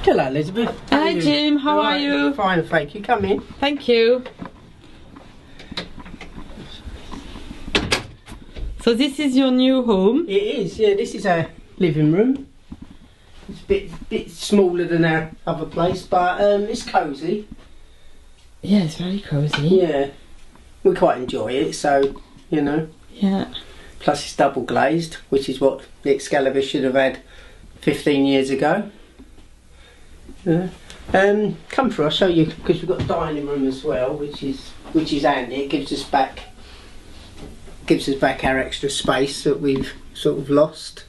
Hello, Elizabeth. Hi, Jim. How are you? Fine, thank you. Come in. Thank you. So this is your new home? It is, yeah. This is our living room. It's a bit smaller than our other place, but it's cosy. Yeah, it's very cosy. Yeah, we quite enjoy it, so, you know. Yeah. Plus it's double glazed, which is what the Excalibur should have had 15 years ago. Yeah. Come through, I'll show you, because we've got a dining room as well, which is handy. It gives us back our extra space that we've sort of lost.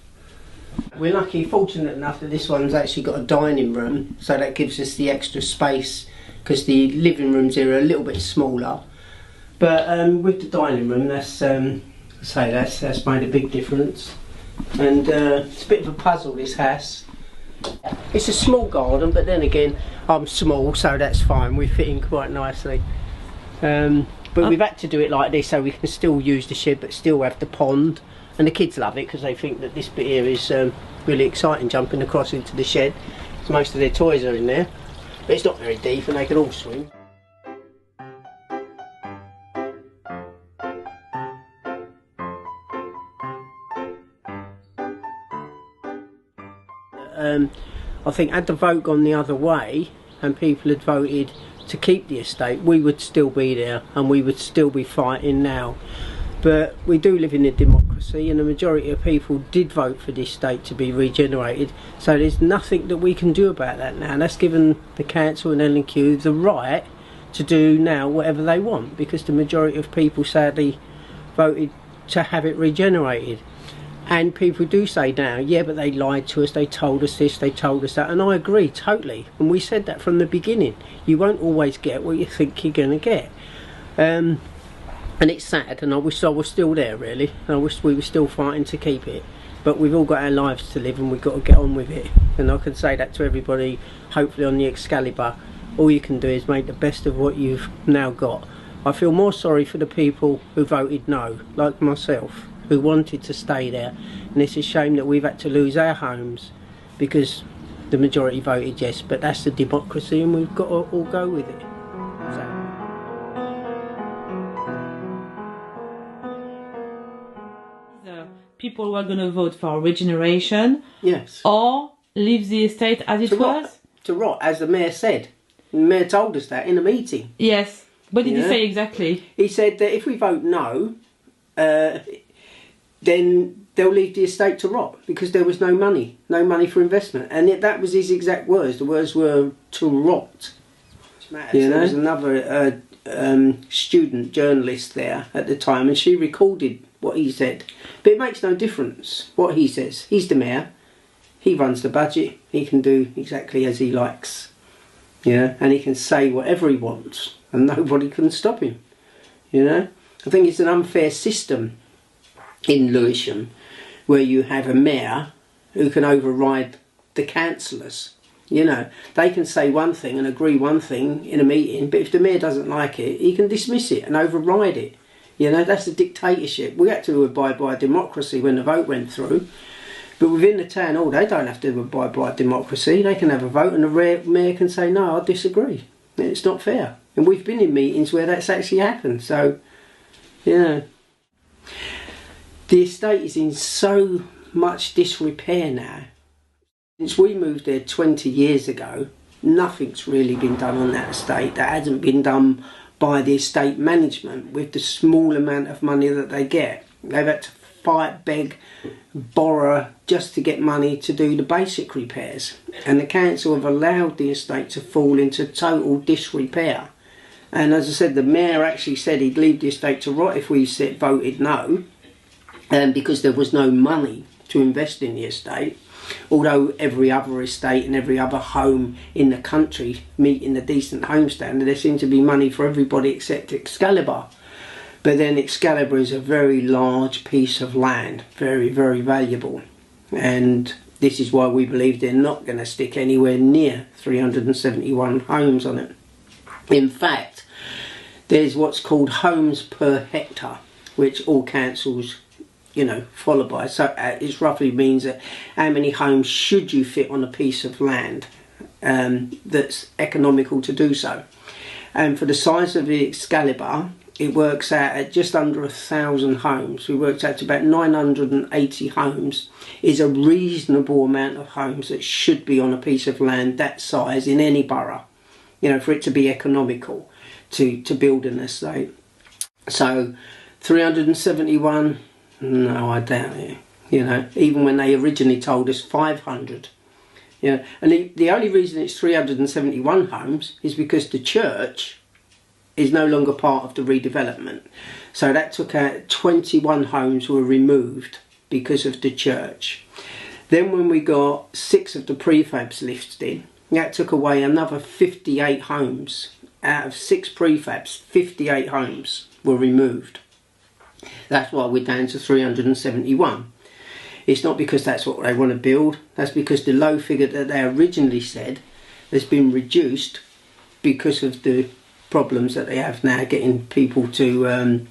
We're lucky, fortunate enough that this one's actually got a dining room, so that gives us the extra space, because the living rooms here are a little bit smaller. But with the dining room, that's made a big difference. And it's a bit of a puzzle, this house. It's a small garden, but then again, I'm small, so that's fine. We fit in quite nicely. But we've had to do it like this so we can still use the shed but still have the pond. And the kids love it because they think that this bit here is really exciting, jumping across into the shed. So most of their toys are in there. But it's not very deep and they can all swim. I think had the vote gone the other way and people had voted to keep the estate, we would still be there and we would still be fighting now. But we do live in a democracy and the majority of people did vote for this estate to be regenerated, so there's nothing that we can do about that now. That's given the council and L&Q the right to do now whatever they want, because the majority of people sadly voted to have it regenerated. And people do say now, yeah, but they lied to us, they told us this, they told us that, and I agree totally. And we said that from the beginning. You won't always get what you think you're going to get. And it's sad, and I wish I was still there, really. I wish we were still fighting to keep it. But we've all got our lives to live, and we've got to get on with it. And I can say that to everybody, hopefully on the Excalibur. All you can do is make the best of what you've now got. I feel more sorry for the people who voted no, like myself, who wanted to stay there, and it's a shame that we've had to lose our homes because the majority voted yes, but that's the democracy and we've got to all go with it. So, people were going to vote for regeneration, yes, or leave the estate as it was? To rot, as the mayor said. The mayor told us that in a meeting. Yes. What did he say exactly? He said that if we vote no, then they'll leave the estate to rot because there was no money for investment. And that was his exact words. The words were to rot. You know? There was another student journalist there at the time, and she recorded what he said. But it makes no difference what he says. He's the mayor. He runs the budget. He can do exactly as he likes. You know? And he can say whatever he wants, and nobody can stop him. You know? I think it's an unfair system in Lewisham, where you have a mayor who can override the councillors. You know, they can say one thing and agree one thing in a meeting, but if the mayor doesn't like it, he can dismiss it and override it. You know, that's a dictatorship. We had to abide by democracy when the vote went through, but within the town hall, they don't have to abide by democracy. They can have a vote and the mayor can say, no, I disagree. It's not fair. And we've been in meetings where that's actually happened, so, you know. The estate is in so much disrepair now. Since we moved there 20 years ago, nothing's really been done on that estate that hasn't been done by the estate management with the small amount of money that they get. They've had to fight, beg, borrow just to get money to do the basic repairs. And the council have allowed the estate to fall into total disrepair. And as I said, the mayor actually said he'd leave the estate to rot if we voted no. Because there was no money to invest in the estate, although every other estate and every other home in the country meeting the decent home standard, there seemed to be money for everybody except Excalibur. But then Excalibur is a very large piece of land, very, very valuable, and this is why we believe they're not going to stick anywhere near 371 homes on it. In fact, there's what's called homes per hectare, which all councils, you know, followed by. So it roughly means that how many homes should you fit on a piece of land. that's economical to do so. And for the size of the Excalibur, it works out at just under 1,000 homes. We worked out to about 980 homes is a reasonable amount of homes that should be on a piece of land that size in any borough, you know, for it to be economical to build an estate. So 371, no, I doubt it. You know, even when they originally told us 500. You know, and the only reason it's 371 homes is because the church is no longer part of the redevelopment. So that took out 21 homes were removed because of the church. Then when we got 6 of the prefabs lifted, that took away another 58 homes. Out of 6 prefabs, 58 homes were removed. That's why we're down to 371. It's not because that's what they want to build, that's because the low figure that they originally said has been reduced because of the problems that they have now getting people to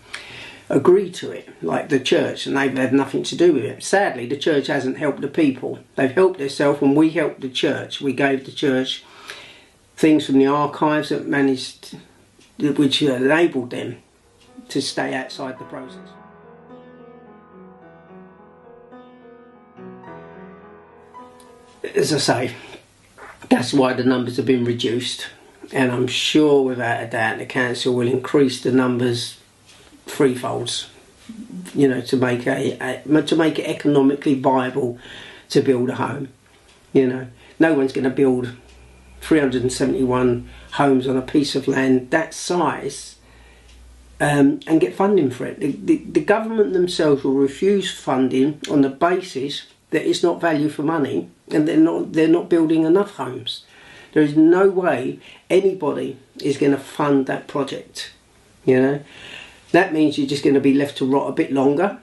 agree to it, like the church, and they've had nothing to do with it. Sadly, the church hasn't helped the people. They've helped themselves, and we helped the church. We gave the church things from the archives that managed, which enabled them to stay outside the process. As I say, that's why the numbers have been reduced, and I'm sure without a doubt the council will increase the numbers threefolds, you know, to make it economically viable to build a home. You know, no one's going to build 371 homes on a piece of land that size and get funding for it. The government themselves will refuse funding on the basis that it's not value for money, and they're not building enough homes. There is no way anybody is going to fund that project. You know, that means you're just going to be left to rot a bit longer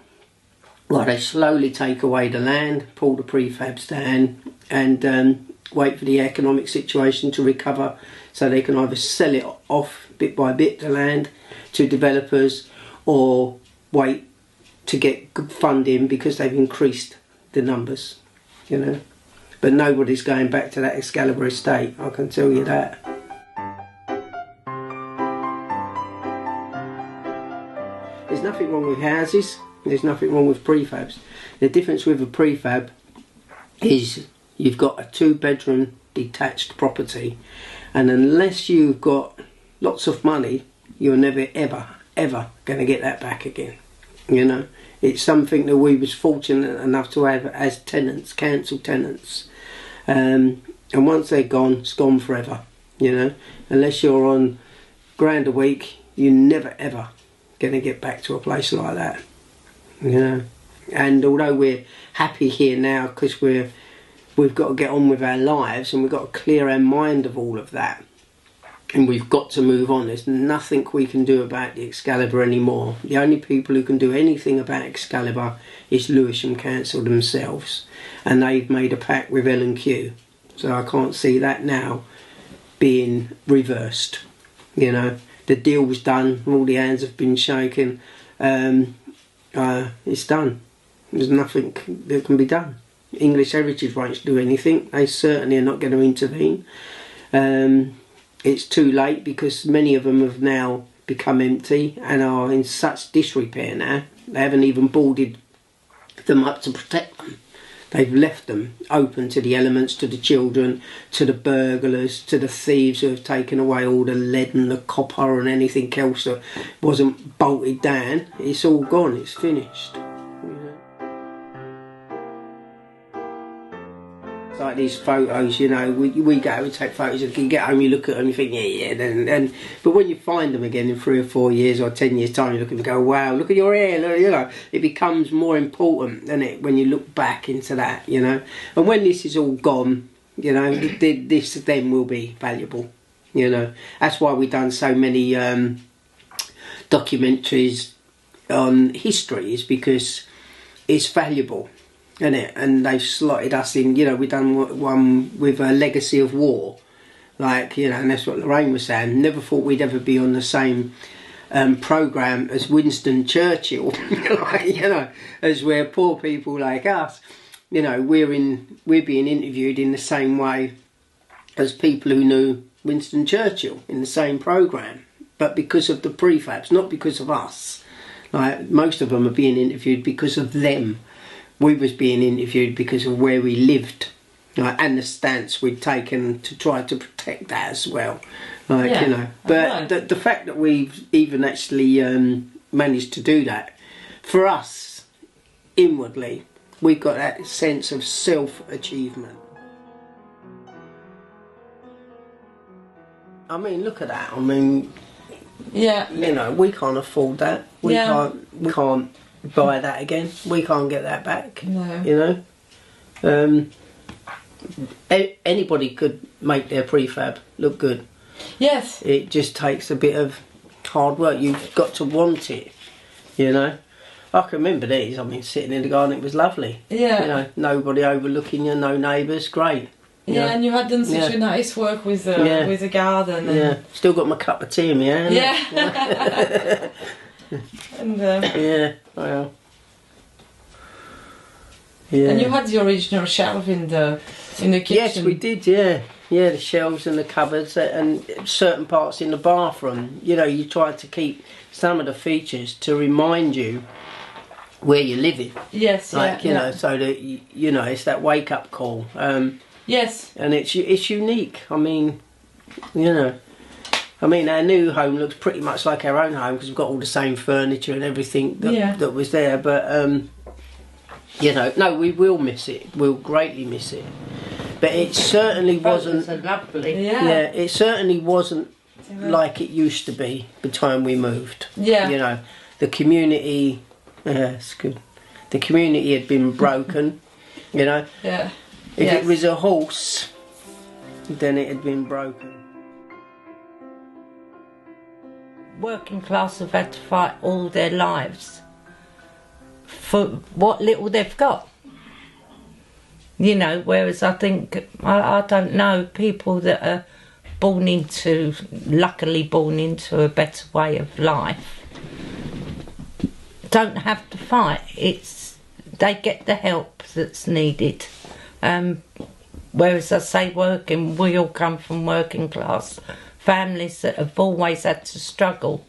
while they slowly take away the land, pull the prefabs down, and wait for the economic situation to recover, so they can either sell it off bit by bit, the land, to developers, or wait to get good funding because they've increased the numbers, you know. But nobody's going back to that Excalibur estate, I can tell you that. There's nothing wrong with houses, there's nothing wrong with prefabs. The difference with a prefab is you've got a 2-bedroom detached property, and unless you've got lots of money, you're never ever going to get that back again, you know. It's something that we was fortunate enough to have as tenants, council tenants. And once they're gone, it's gone forever, you know. Unless you're on £1,000 a week, you're never ever going to get back to a place like that, you know. And although we're happy here now because we've got to get on with our lives and we've got to clear our mind of all of that, and we've got to move on. There's nothing we can do about the Excalibur anymore. The only people who can do anything about Excalibur is Lewisham Council themselves, and they've made a pact with L&Q, so I can't see that now being reversed. You know, the deal was done, all the hands have been shaken, it's done. There's nothing that can be done. English Heritage won't do anything. They certainly are not going to intervene. It's too late because many of them have now become empty and are in such disrepair now. They haven't even boarded them up to protect them. They've left them open to the elements, to the children, to the burglars, to the thieves who have taken away all the lead and the copper and anything else that wasn't bolted down. It's all gone, it's finished. Like these photos, you know, we go, we take photos, and you get home, you look at them, you think, yeah, but when you find them again in 3 or 4 years or 10 years time, you look at them and go, wow, look at your hair, look, you know, it becomes more important, doesn't it, when you look back into that, you know. And when this is all gone, you know, this then will be valuable, you know. That's why we've done so many documentaries on history, is because it's valuable. Isn't it? And they've slotted us in, you know, we've done one with a legacy of war, like, you know, and that's what Lorraine was saying. Never thought we'd ever be on the same programme as Winston Churchill, like, you know, as where poor people like us, you know, we're being interviewed in the same way as people who knew Winston Churchill in the same programme, but because of the prefabs, not because of us. Like, most of them are being interviewed because of them. We was being interviewed because of where we lived, and the stance we'd taken to try to protect that as well. Like, Yeah, you know, but the fact that we've even actually managed to do that, for us, inwardly, we've got that sense of self-achievement. I mean, look at that. I mean, Yeah. you know, we can't afford that. We can't buy that again. We can't get that back. No. You know, anybody could make their prefab look good. Yes. It just takes a bit of hard work. You've got to want it. You know, I can remember these. I mean, sitting in the garden, it was lovely. Yeah. You know, nobody overlooking you, no neighbours. Great. Yeah, and you had done such a nice work with the garden. And yeah, still got my cup of tea in my hand. Yeah. And yeah, well. Yeah. And you had the original shelf in the kitchen. Yes, we did. Yeah, yeah, the shelves and the cupboards and certain parts in the bathroom. You know, you tried to keep some of the features to remind you where you're living. Yes, like you know, so that you know it's that wake up call. Yes, and it's unique. I mean, you know, I mean our new home looks pretty much like our own home because we've got all the same furniture and everything that was there. But you know, no, we will miss it. We'll greatly miss it. But it certainly wasn't. Lovely. Yeah, it certainly wasn't like it used to be by the time we moved. Yeah, you know, the community. It's good. The community had been broken. You know. Yeah. If it was a horse, then it had been broken. Working class have had to fight all their lives for what little they've got. You know, whereas I think, I don't know, people that are luckily born into a better way of life, don't have to fight. They get the help that's needed. Whereas I say we all come from working class families that have always had to struggle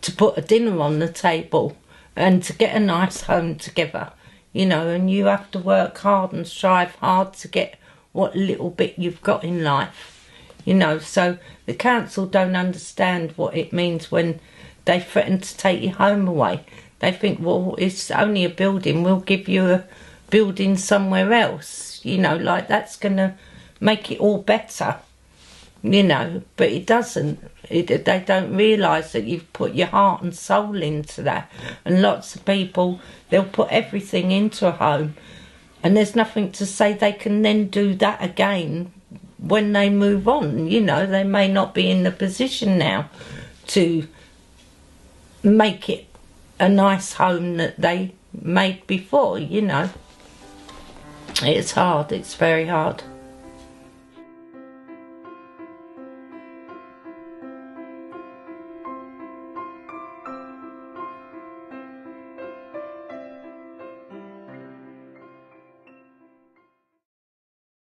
to put a dinner on the table and to get a nice home together, you know, and you have to work hard and strive hard to get what little bit you've got in life, you know. So the council don't understand what it means when they threaten to take your home away. They think, well, it's only a building, we'll give you a building somewhere else, you know, like that's going to make it all better, you know, but it doesn't. They don't realise that you've put your heart and soul into that. And lots of people, they'll put everything into a home and there's nothing to say they can then do that again when they move on, you know. They may not be in the position now to make it a nice home that they made before, you know. It's hard, it's very hard.